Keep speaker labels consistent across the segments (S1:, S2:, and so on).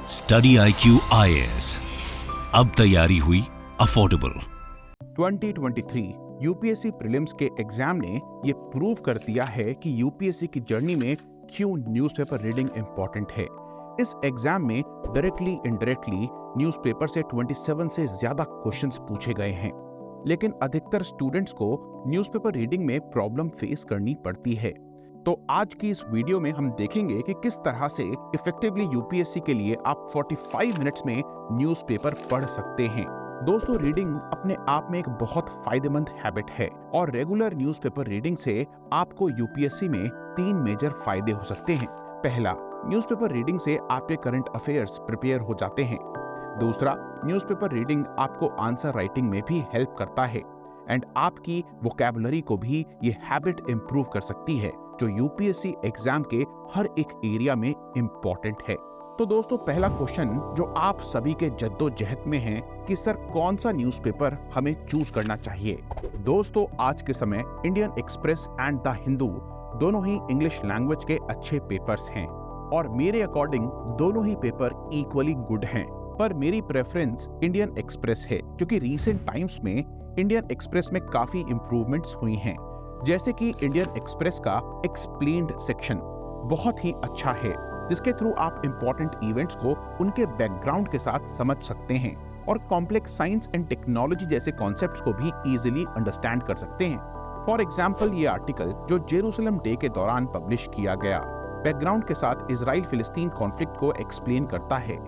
S1: Study IQ IAS, अब तैयारी हुई अफोर्डेबल।
S2: 2023 यूपीएससी प्रीलिम्स के एग्जाम ने ये प्रूव कर दिया है कि यूपीएससी की जर्नी में क्यों न्यूज़पेपर रीडिंग इंपॉर्टेंट है। इस एग्जाम में डायरेक्टली इनडायरेक्टली न्यूज़पेपर से 27 से ज्यादा क्वेश्चंस पूछे गए हैं, लेकिन अधिकतर स्टूडेंट्स को न्यूज़पेपर रीडिंग में प्रॉब्लम फेस करनी पड़ती है। तो आज की इस वीडियो में हम देखेंगे कि किस तरह से इफेक्टिवली यूपीएससी के लिए आप 45 मिनट्स में न्यूज़पेपर पढ़ सकते हैं। दोस्तों, रीडिंग अपने आप में एक बहुत फायदेमंद हैबिट है और रेगुलर न्यूज़पेपर रीडिंग से आपको यूपीएससी में 3 मेजर फायदे हो सकते हैं। पहला, न्यूज़पेपर रीडिंग से आपके करंट अफेयर्स प्रिपेयर हो जाते हैं। दूसरा, न्यूज़पेपर रीडिंग आपको आंसर राइटिंग में भी हेल्प करता है एंड आपकी वोकैबुलरी को भी ये हैबिट इंप्रूव कर सकती है, जो यूपीएससी एग्जाम के हर एक एरिया में इंपॉर्टेंट है। तो दोस्तों, पहला क्वेश्चन जो आप सभी के जद्दोजहद में है कि सर कौन सा न्यूज़पेपर हमें चूज करना चाहिए। दोस्तों, आज के समय Indian express and the Hindu दोनों ही इंग्लिश लैंग्वेज के अच्छे पेपर्स हैं और मेरे अकॉर्डिंग दोनों ही पेपर इक्वली गुड हैं, पर मेरी प्रेफरेंस इंडियन एक्सप्रेस है क्योंकि रीसेंट टाइम्स में इंडियन एक्सप्रेस में काफी इंप्रूवमेंट्स हुई हैं। जैसे कि इंडियन एक्सप्रेस का एक्सप्लेन्ड सेक्शन बहुत ही अच्छा है, जिसके थ्रू आप इंपॉर्टेंट इवेंट्स को उनके बैकग्राउंड के साथ समझ सकते हैं और कॉम्प्लेक्स साइंस एंड टेक्नोलॉजी जैसे कॉन्सेप्ट्स को भी इजीली अंडरस्टैंड कर सकते हैं। फॉर एग्जाम्पल, ये आर्टिकल जो जेरूसलम डे के दौरान पब्लिश किया गया, बैकग्राउंड के साथ इजराइल फिलिस्तीन कॉन्फ्लिक्ट को एक्सप्लेन करता है,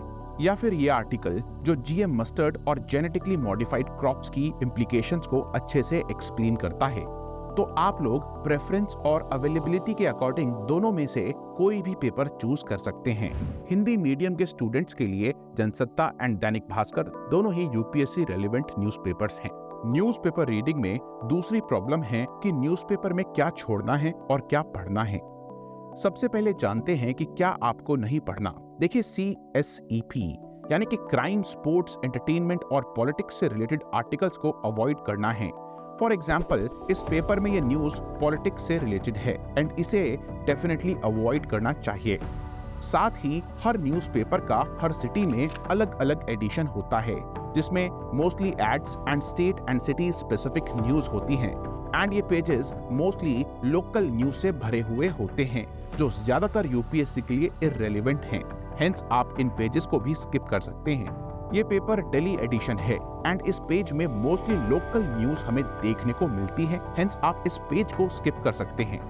S2: या फिर ये आर्टिकल जो जीएम मस्टर्ड और जेनेटिकली मॉडिफाइड क्रॉप्स की इम्प्लीकेशंस को अच्छे से एक्सप्लेन करता है। तो आप लोग प्रेफरेंस और अवेलेबिलिटी के अकॉर्डिंग दोनों में से कोई भी पेपर चूज कर सकते हैं। हिंदी मीडियम के स्टूडेंट्स के लिए जनसत्ता एंड दैनिक भास्कर दोनों ही यूपीएससी रेलेवेंट न्यूज़पेपर्स हैं। न्यूज़पेपर रीडिंग में दूसरी प्रॉब्लम है कि न्यूज़पेपर में क्या छोड़ना है और क्या पढ़ना है। सबसे पहले जानते हैं कि क्या आपको नहीं पढ़ना। देखिए, CSEP यानी कि क्राइम, स्पोर्ट्स, एंटरटेनमेंट और पॉलिटिक्स से रिलेटेड आर्टिकल्स को अवॉइड करना है। फॉर एग्जाम्पल, इस पेपर में ये न्यूज पॉलिटिक्स से रिलेटेड है एंड इसे डेफिनेटली अवॉइड करना चाहिए। साथ ही हर न्यूज़पेपर का हर सिटी में अलग अलग एडिशन होता है, जिसमें mostly ads and state and city specific news होती हैं एंड ये पेजेस मोस्टली लोकल न्यूज से भरे हुए होते हैं, जो ज्यादातर यूपीएससी के लिए इररिलेवेंट हैं। हेंस आप इन पेजेस को भी स्किप कर सकते हैं। ये पेपर डेली एडिशन है एंड इस पेज में मोस्टली लोकल न्यूज हमें देखने को मिलती है, हेंस आप इस पेज को स्किप कर सकते हैं।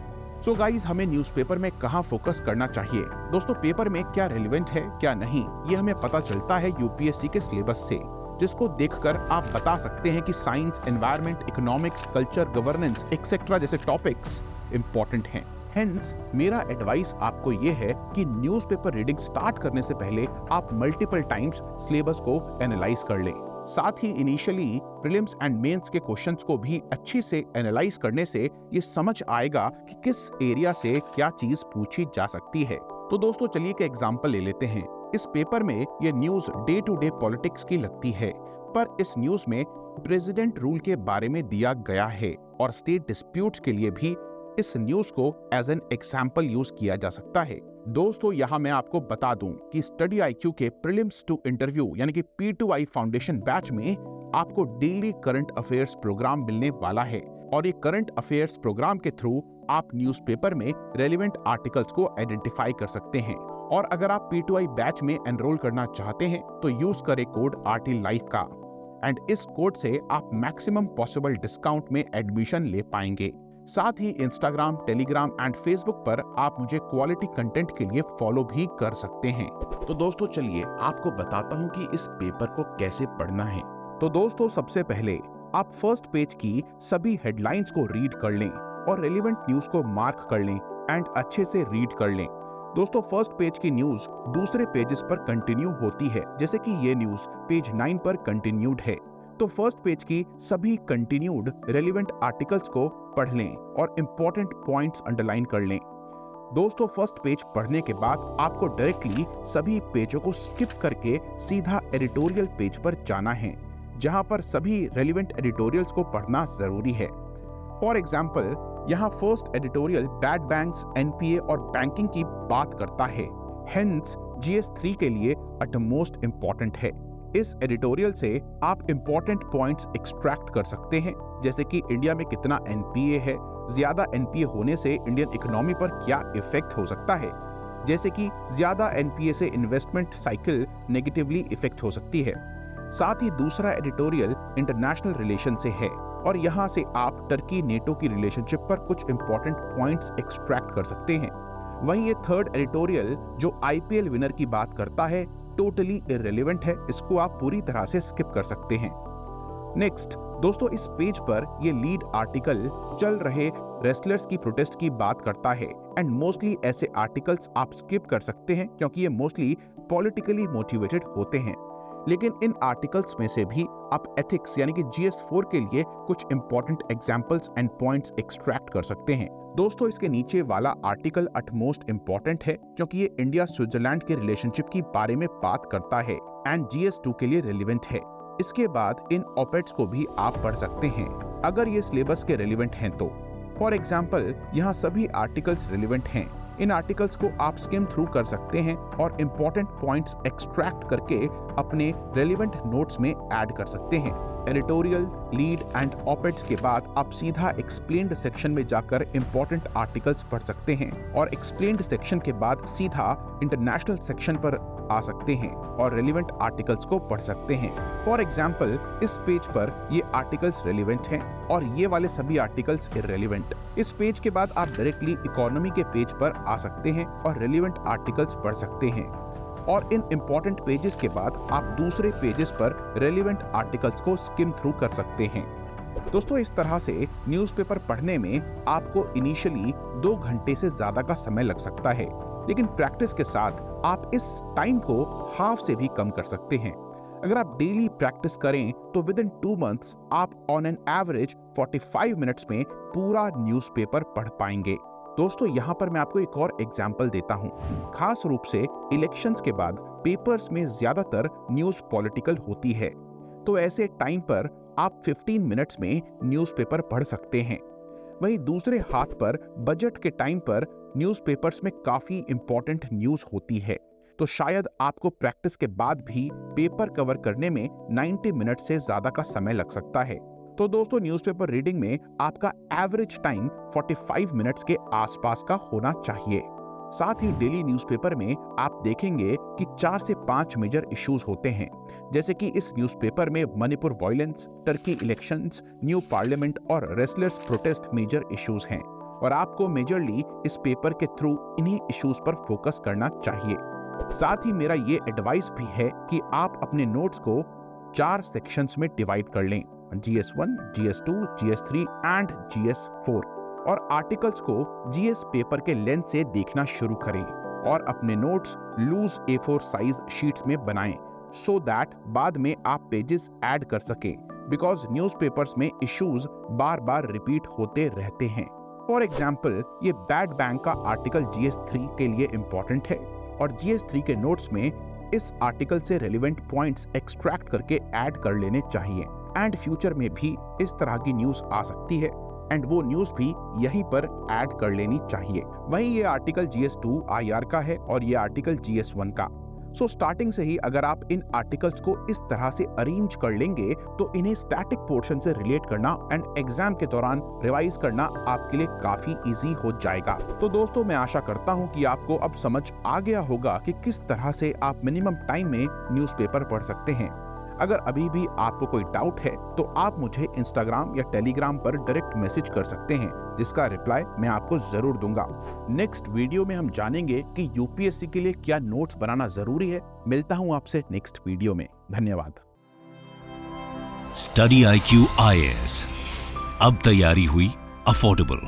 S2: सो गाइज, हमें न्यूज़पेपर में कहाँ फोकस करना चाहिए। दोस्तों, पेपर में क्या रेलेवेंट है क्या नहीं, ये हमें पता चलता है यूपीएससी के सिलेबस से, जिसको देखकर आप बता सकते हैं कि science, environment, economics, culture, governance etcetera जैसे टॉपिक्स इंपॉर्टेंट हैं। हेंस मेरा एडवाइस आपको ये है कि न्यूज़पेपर रीडिंग स्टार्ट करने से पहले आप मल्टीपल टाइम्स सिलेबस को एनालाइज कर लें। साथ ही इनिशियली प्रीलिम्स एंड मेंस के क्वेश्चंस को भी अच्छे से एनालाइज करने से ये समझ आएगा कि किस एरिया से क्या चीज पूछी जा सकती है। तो दोस्तों, चलिए एक एग्जांपल ले लेते हैं। इस पेपर में ये news day to day politics की लगती है, पर इस न्यूज में प्रेसिडेंट रूल के बारे में दिया गया है और स्टेट डिस्प्यूट्स के लिए भी इस न्यूज को एज एन एग्जाम्पल यूज किया जा सकता है। दोस्तों, यहाँ मैं आपको बता दूं कि स्टडी IQ के प्रीलिम्स टू इंटरव्यू यानी कि P2I फाउंडेशन बैच में आपको डेली करंट अफेयर्स प्रोग्राम मिलने वाला है और ये करंट अफेयर्स प्रोग्राम के थ्रू आप न्यूज़पेपर में रेलेवेंट आर्टिकल्स को आइडेंटिफाई कर सकते हैं। और अगर आप P2I बैच में एनरोल करना चाहते हैं तो यूज करें कोड RT Life का एंड इस कोड से आप मैक्सिमम पॉसिबल डिस्काउंट में एडमिशन ले पाएंगे। साथ ही इंस्टाग्राम, टेलीग्राम एंड फेसबुक पर आप मुझे क्वालिटी कंटेंट के लिए फॉलो भी कर सकते हैं। तो दोस्तों, चलिए आपको बताता हूं कि इस पेपर को कैसे पढ़ना है। तो दोस्तों, सबसे पहले आप फर्स्ट पेज की सभी हेडलाइंस को रीड कर लें और रेलेवेंट न्यूज को मार्क कर लें एंड अच्छे से रीड कर लें। दोस्तों, फर्स्ट पेज की न्यूज दूसरे पेजेस पर कंटिन्यू होती है, जैसे कि ये न्यूज पेज 9 पर कंटिन्यूड है। तो फर्स्ट पेज की सभी कंटिन्यूड रेलेवेंट आर्टिकल्स को पढ़ लें और इंपॉर्टेंट पॉइंट्स अंडरलाइन कर लें। दोस्तों, फर्स्ट पेज पढ़ने के बाद आपको डायरेक्टली सभी पेजों को स्किप करके सीधा एडिटोरियल पेज पर जाना है, जहां पर सभी रेलेवेंट एडिटोरियल्स को पढ़ना जरूरी है। फॉर एग्जाम्पल, यहाँ first editorial bad banks, NPA और बैंकिंग की बात करता है। हेंस GS3 के लिए अटमोस्ट इम्पॉर्टेंट है। इस एडिटोरियल से आप इम्पॉर्टेंट पॉइंट्स एक्सट्रैक्ट कर सकते हैं, जैसे कि इंडिया में कितना NPA है, ज्यादा NPA होने से इंडियन इकोनॉमी पर क्या इफेक्ट हो सकता है, जैसे कि ज्यादा NPA से इन्वेस्टमेंट साइकिल नेगेटिवली इफेक्ट हो सकती है। साथ ही दूसरा एडिटोरियल इंटरनेशनल रिलेशन से है और यहाँ से आप टर्की नेटो की रिलेशनशिप पर कुछ इंपॉर्टेंट पॉइंट्स एक्सट्रैक्ट कर सकते हैं। वहीं ये थर्ड एडिटोरियल जो IPL विनर की बात करता है टोटली इररिलेवेंट है, इसको आप पूरी तरह से स्किप कर सकते हैं। नेक्स्ट दोस्तों, इस पेज पर ये लीड आर्टिकल चल रहे रेसलर्स की प्रोटेस्ट की बात करता है एंड मोस्टली ऐसे आर्टिकल्स आप स्किप कर सकते हैं क्योंकि ये मोस्टली पॉलिटिकली मोटिवेटेड होते हैं। लेकिन इन आर्टिकल्स में से भी आप एथिक्स यानी कि GS4 के लिए कुछ important examples and points extract कर सकते हैं। दोस्तों, इसके नीचे वाला आर्टिकल अटमोस्ट इंपॉर्टेंट है क्योंकि ये इंडिया स्विट्जरलैंड के रिलेशनशिप की बारे में बात करता है एंड GS2 के लिए रिलेवेंट है। इसके बाद इन ऑपेड्स को भी आप पढ़ सकते हैं अगर ये सिलेबस के रिलेवेंट हैं तो। फॉर एग्जाम्पल, यहाँ सभी आर्टिकल्स रिलेवेंट हैं। इन आर्टिकल्स को आप स्किम थ्रू कर सकते हैं और इंपॉर्टेंट पॉइंट्स एक्सट्रैक्ट करके अपने रेलिवेंट नोट्स में ऐड कर सकते हैं। एडिटोरियल, लीड एंड ऑपेड्स के बाद आप सीधा एक्सप्लेन्ड सेक्शन में जाकर इंपॉर्टेंट आर्टिकल्स पढ़ सकते हैं और एक्सप्लेन्ड सेक्शन के बाद सीधा इंटरनेशनल सेक्शन पर आ सकते हैं और रेलिवेंट आर्टिकल्स को पढ़ सकते हैं। फॉर एग्जाम्पल, इस पेज पर ये आर्टिकल्स रेलिवेंट हैं और ये वाले सभी आर्टिकल्स इररेलेवेंट। इस पेज के बाद आप डायरेक्टली इकोनॉमी के पेज पर आ सकते हैं और रेलिवेंट आर्टिकल्स पढ़ सकते हैं और इन इंपॉर्टेंट पेजेस के बाद आप दूसरे पेजेस पर रेलिवेंट आर्टिकल्स को स्किम थ्रू कर सकते हैं। दोस्तों, इस तरह से न्यूज़पेपर पढ़ने में आपको इनिशियली 2 घंटे से ज्यादा का समय लग सकता है, लेकिन प्रैक्टिस के साथ आप इस टाइम को हाफ से भी कम कर सकते हैं। अगर आप डेली प्रैक्टिस करें तो विद इन 2 मंथ्स आप ऑन एन एवरेज 45 मिनट्स में पूरा न्यूज़पेपर पढ़ पाएंगे। दोस्तों, यहाँ पर मैं आपको एक और एग्जाम्पल देता हूँ। खास रूप से इलेक्शंस के बाद पेपर्स में ज्यादातर न्यूज़ पॉलिटिकल होती है, तो ऐसे टाइम पर आप 15 मिनट्स में न्यूज़पेपर पढ़ सकते हैं। वहीं दूसरे हाथ पर बजट के टाइम पर न्यूज़पेपर्स में काफी इंपॉर्टेंट न्यूज़ होती है, तो शायद आपको प्रैक्टिस के बाद भी पेपर कवर करने में 90 मिनट से ज्यादा का समय लग सकता है। तो दोस्तों, न्यूज़पेपर रीडिंग में आपका एवरेज टाइम 45 मिनट्स के आसपास का होना चाहिए। साथ ही डेली न्यूज़पेपर में आप देखेंगे कि 4 से 5 मेजर इश्यूज होते हैं, जैसे कि इस न्यूज़पेपर में Manipur violence, Turkey elections, new parliament और रेसलर्स प्रोटेस्ट मेजर इश्यूज हैं और आपको मेजरली इस पेपर के थ्रू इन्हीं इश्यूज पर फोकस करना चाहिए। साथ ही मेरा ये एडवाइस भी है कि आप अपने नोट्स को 4 सेक्शंस में डिवाइड कर लें, GS1, GS2, GS3 and GS4 और आर्टिकल्स को GS पेपर के लेंथ से देखना शुरू करें और अपने notes loose A4 size sheets में बनाएं सो दैट बाद में आप पेजेस ऐड कर सकें, बिकॉज न्यूज़पेपर्स में इश्यूज बार बार रिपीट होते रहते हैं। फॉर एग्जाम्पल, ये बैड बैंक का आर्टिकल GS3 के लिए इंपॉर्टेंट है और GS3 के नोट्स में इस आर्टिकल से रेलिवेंट पॉइंट्स एक्सट्रैक्ट करके ऐड कर लेने चाहिए एंड फ्यूचर में भी इस तरह की न्यूज आ सकती है एंड वो न्यूज भी यहीं पर ऐड कर लेनी चाहिए। वहीं ये आर्टिकल GS2 IR का है और ये आर्टिकल GS1 का। सो स्टार्टिंग से ही अगर आप इन आर्टिकल्स को इस तरह से अरेंज कर लेंगे तो इन्हें स्टैटिक पोर्शन से रिलेट करना एंड एग्जाम के दौरान रिवाइज करना आपके लिए काफी इजी हो जाएगा। तो दोस्तों, मैं आशा करता हूं कि आपको अब समझ आ गया होगा कि किस तरह से आप मिनिमम टाइम में न्यूज़पेपर पढ़ सकते हैं। अगर अभी भी आपको कोई डाउट है तो आप मुझे इंस्टाग्राम या टेलीग्राम पर डायरेक्ट मैसेज कर सकते हैं, जिसका रिप्लाई मैं आपको जरूर दूंगा। नेक्स्ट वीडियो में हम जानेंगे कि यूपीएससी के लिए क्या नोट्स बनाना जरूरी है। मिलता हूं आपसे नेक्स्ट वीडियो में। धन्यवाद।
S1: स्टडी IQ IAS, अब तैयारी हुई अफोर्डेबल।